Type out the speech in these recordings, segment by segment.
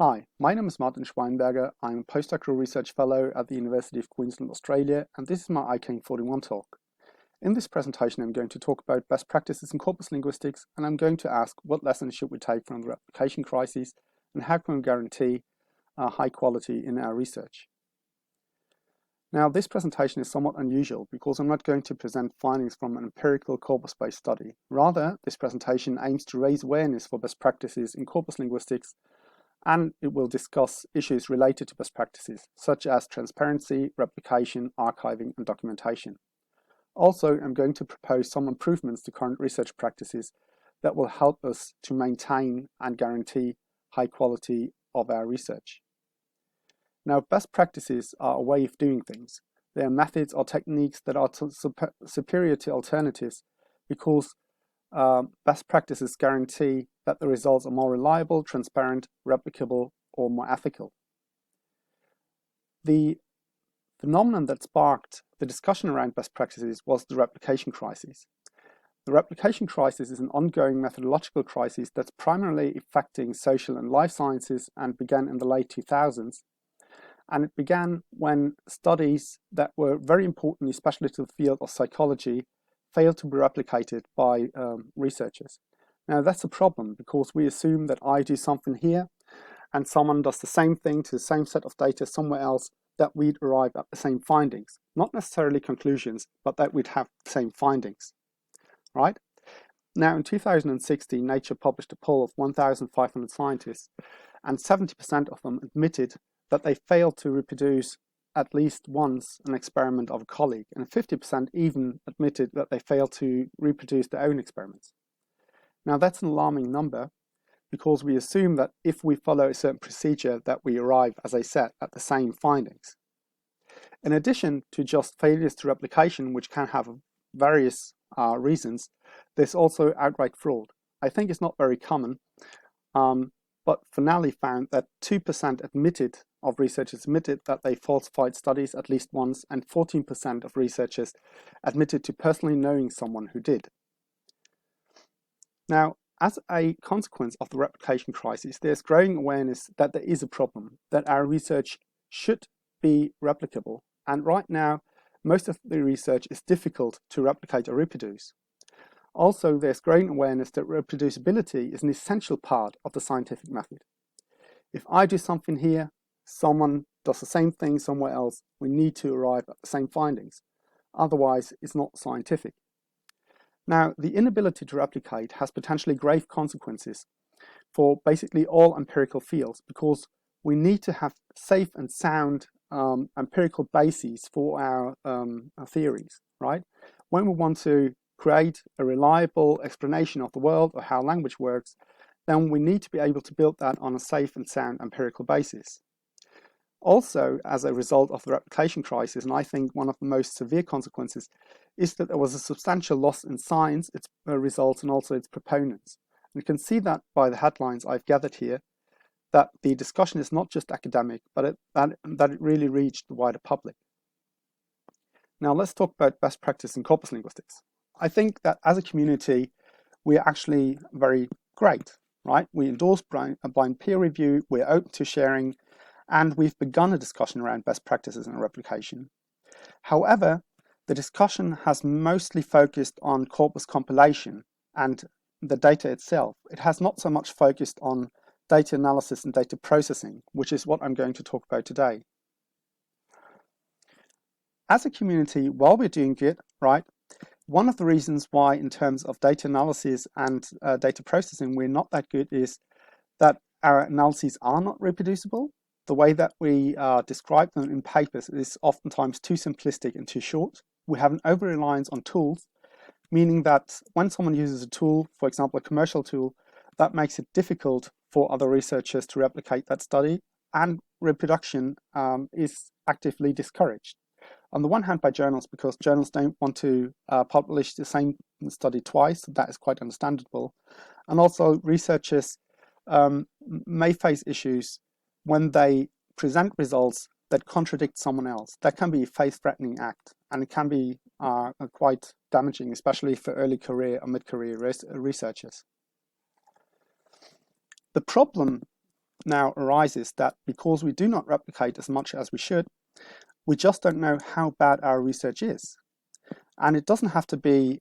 Hi, my name is Martin Schweinberger. I'm a postdoctoral research fellow at the University of Queensland, Australia, and this is my ICAME 41 talk. In this presentation, I'm going to talk about best practices in corpus linguistics, and I'm going to ask what lessons should we take from the replication crisis, and how can we guarantee high quality in our research. Now, this presentation is somewhat unusual because I'm not going to present findings from an empirical corpus-based study. Rather, this presentation aims to raise awareness for best practices in corpus linguistics, and it will discuss issues related to best practices, such as transparency, replication, archiving, and documentation. Also, I'm going to propose some improvements to current research practices that will help us to maintain and guarantee high quality of our research. Now, best practices are a way of doing things. They are methods or techniques that are superior to alternatives because best practices guarantee that the results are more reliable, transparent, replicable, or more ethical. The phenomenon that sparked the discussion around best practices was the replication crisis. The replication crisis is an ongoing methodological crisis that's primarily affecting social and life sciences and began in the late 2000s. And it began when studies that were very important, especially to the field of psychology, failed to be replicated by researchers. Now that's a problem because we assume that I do something here and someone does the same thing to the same set of data somewhere else, that we'd arrive at the same findings. Not necessarily conclusions, but that we'd have the same findings, right? Now in 2016, Nature published a poll of 1,500 scientists, and 70% of them admitted that they failed to reproduce at least once an experiment of a colleague, and 50% even admitted that they failed to reproduce their own experiments. Now that's an alarming number because we assume that if we follow a certain procedure that we arrive, as I said, at the same findings. In addition to just failures to replication, which can have various reasons, there's also outright fraud. I think it's not very common, but Finale found that 2% of researchers admitted that they falsified studies at least once, and 14% of researchers admitted to personally knowing someone who did. Now, as a consequence of the replication crisis, there's growing awareness that there is a problem, that our research should be replicable. And right now, most of the research is difficult to replicate or reproduce. Also, there's growing awareness that reproducibility is an essential part of the scientific method. If I do something here, someone does the same thing somewhere else, we need to arrive at the same findings. Otherwise, it's not scientific. Now, the inability to replicate has potentially grave consequences for basically all empirical fields because we need to have safe and sound empirical bases for our theories, right? When we want to create a reliable explanation of the world or how language works, then we need to be able to build that on a safe and sound empirical basis. Also, as a result of the replication crisis, and I think one of the most severe consequences, is that there was a substantial loss in science, its results, and also its proponents. And you can see that by the headlines I've gathered here, that the discussion is not just academic, but that it really reached the wider public. Now let's talk about best practice in corpus linguistics. I think that as a community, we're actually very great, right? We endorse blind peer review, we're open to sharing, and we've begun a discussion around best practices in replication. However, the discussion has mostly focused on corpus compilation and the data itself. It has not so much focused on data analysis and data processing, which is what I'm going to talk about today. As a community, while we're doing good, right, one of the reasons why in terms of data analysis and data processing we're not that good is that our analyses are not reproducible. The way that we describe them in papers is oftentimes too simplistic and too short. We have an over-reliance on tools, meaning that when someone uses a tool, for example, a commercial tool, that makes it difficult for other researchers to replicate that study, and reproduction is actively discouraged. On the one hand by journals, because journals don't want to publish the same study twice, that is quite understandable. And also researchers may face issues when they present results that contradict someone else. That can be a face-threatening act, and it can be quite damaging, especially for early career or mid-career researchers. The problem now arises that because we do not replicate as much as we should, we just don't know how bad our research is. And it doesn't have to be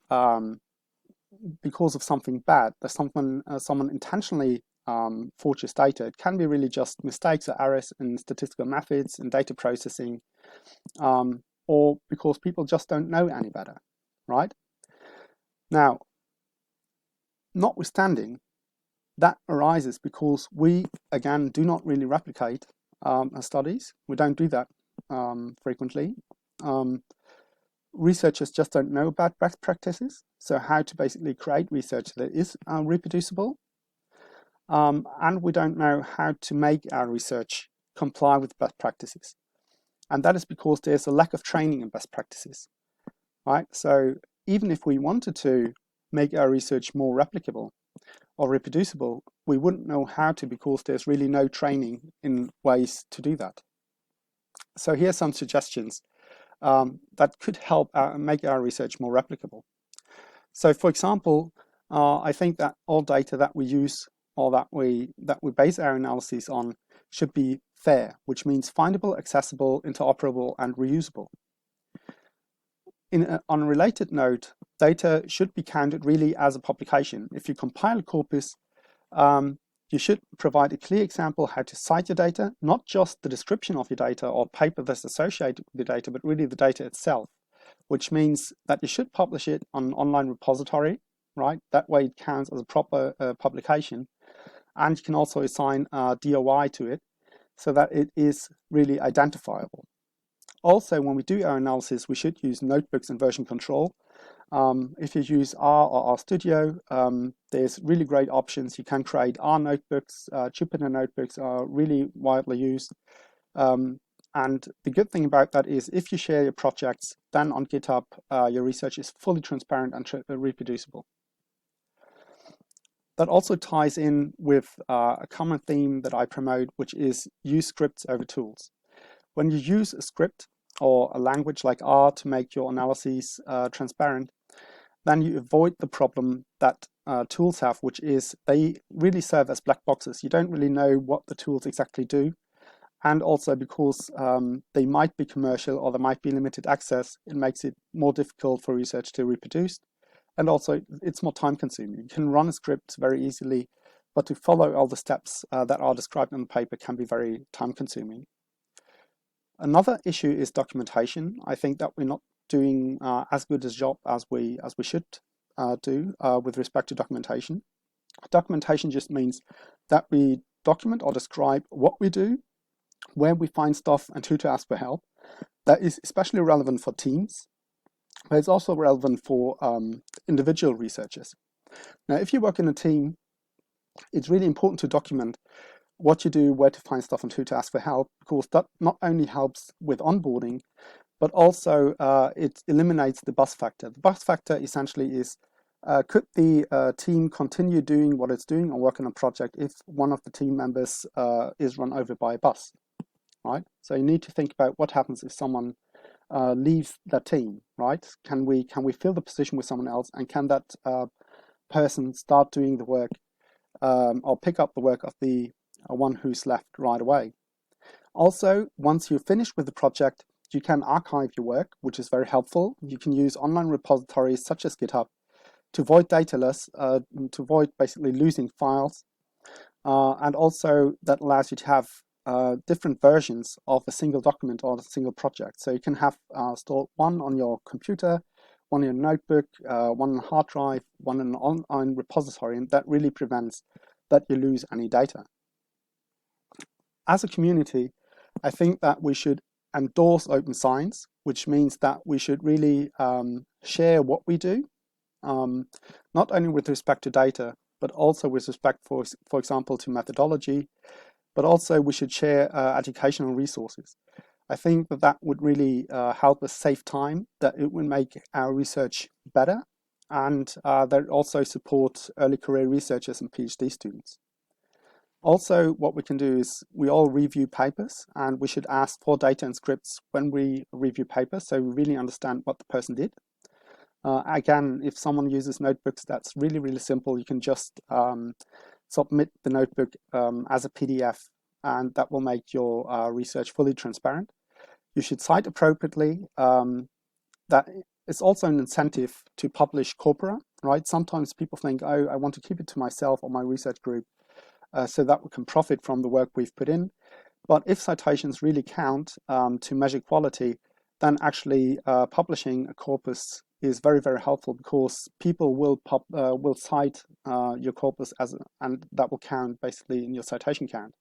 because of something bad, that someone intentionally forges data. It can be really just mistakes or errors in statistical methods, in data processing, or because people just don't know any better, right? Now, notwithstanding, that arises because we, again, do not really replicate studies. We don't do that frequently. Researchers just don't know about best practices, so how to basically create research that is reproducible. And we don't know how to make our research comply with best practices. And that is because there's a lack of training in best practices, right? So even if we wanted to make our research more replicable or reproducible, we wouldn't know how to because there's really no training in ways to do that. So here are some suggestions that could help make our research more replicable. So for example, I think that all data that we use or that we base our analyses on should be fair, which means findable, accessible, interoperable, and reusable. On a related note, data should be counted really as a publication. If you compile a corpus, you should provide a clear example how to cite your data, not just the description of your data or paper that's associated with the data, but really the data itself, which means that you should publish it on an online repository, right? That way it counts as a proper publication. And you can also assign a DOI to it so that it is really identifiable. Also, when we do our analysis, we should use notebooks and version control. If you use R or RStudio, there's really great options. You can create R notebooks. Jupyter notebooks are really widely used. And the good thing about that is if you share your projects, then on GitHub, your research is fully transparent and reproducible. That also ties in with a common theme that I promote, which is use scripts over tools. When you use a script or a language like R to make your analyses transparent, then you avoid the problem that tools have, which is they really serve as black boxes. You don't really know what the tools exactly do. And also because they might be commercial or there might be limited access, it makes it more difficult for research to reproduce. And also it's more time consuming. You can run a script very easily, but to follow all the steps that are described in the paper can be very time consuming. Another issue is documentation. I think that we're not doing as good a job as we should do with respect to documentation. Documentation just means that we document or describe what we do, where we find stuff, and who to ask for help. That is especially relevant for teams, but it's also relevant for individual researchers. Now, if you work in a team, it's really important to document what you do, where to find stuff, and who to ask for help, because that not only helps with onboarding, but also it eliminates the buzz factor. The buzz factor essentially is, could the team continue doing what it's doing or work on a project if one of the team members is run over by a bus, right? So you need to think about what happens if someone leaves that team, right? Can we fill the position with someone else, and can that person start doing the work or pick up the work of the one who's left right away? Also, once you're finished with the project, you can archive your work, which is very helpful. You can use online repositories such as GitHub to avoid data loss, to avoid basically losing files. And also that allows you to have different versions of a single document or a single project. So you can have stored one on your computer, one in a notebook, one on a hard drive, one in an online repository, and that really prevents that you lose any data. As a community, I think that we should endorse open science, which means that we should really share what we do, not only with respect to data, but also with respect, for example, to methodology, but also we should share educational resources. I think that that would really help us save time, that it would make our research better, and that also support early career researchers and PhD students. Also, what we can do is we all review papers, and we should ask for data and scripts when we review papers, so we really understand what the person did. Again, if someone uses notebooks, that's really, really simple. You can just submit the notebook as a PDF and that will make your research fully transparent. You should cite appropriately. That is also an incentive to publish corpora, right? Sometimes people think, oh, I want to keep it to myself or my research group so that we can profit from the work we've put in. But if citations really count to measure quality, then actually publishing a corpus is very, very helpful, because people will cite your corpus and that will count basically in your citation count.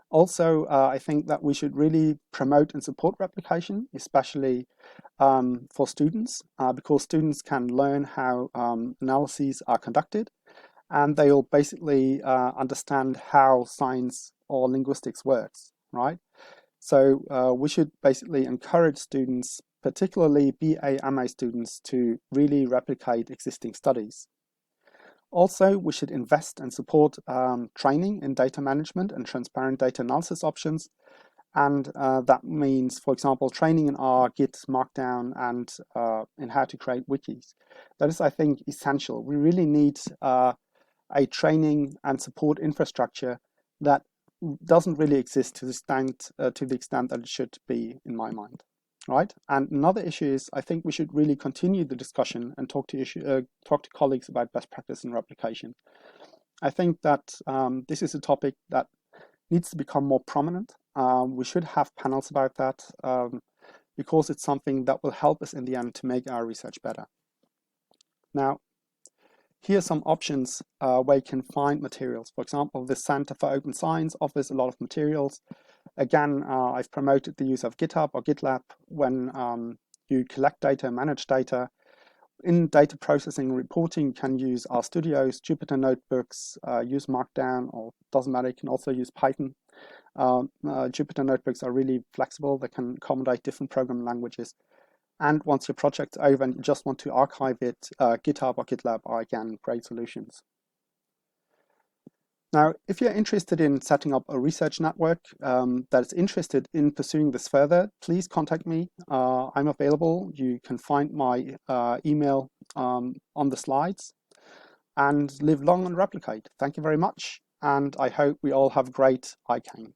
Also, I think that we should really promote and support replication, especially for students, because students can learn how analyses are conducted, and they'll basically understand how science or linguistics works, right? So we should basically encourage students, particularly BA, MA students, to really replicate existing studies. Also, we should invest and support training in data management and transparent data analysis options. And that means, for example, training in R, Git, Markdown, and in how to create wikis. That is, I think, essential. We really need a training and support infrastructure that doesn't really exist to the extent that it should be, in my mind. Right. And another issue is, I think we should really continue the discussion and talk to colleagues about best practice in replication. I think that this is a topic that needs to become more prominent. We should have panels about that because it's something that will help us in the end to make our research better. Now, here are some options where you can find materials. For example, the Center for Open Science offers a lot of materials. Again, I've promoted the use of GitHub or GitLab when you collect data, manage data. In data processing and reporting, you can use RStudios, Jupyter Notebooks, use Markdown, or doesn't matter, you can also use Python. Jupyter Notebooks are really flexible. They can accommodate different programming languages. And once your project's over and you just want to archive it, GitHub or GitLab are, again, great solutions. Now, if you're interested in setting up a research network that is interested in pursuing this further, please contact me. I'm available. You can find my email on the slides. And live long and replicate. Thank you very much. And I hope we all have a great ICAME.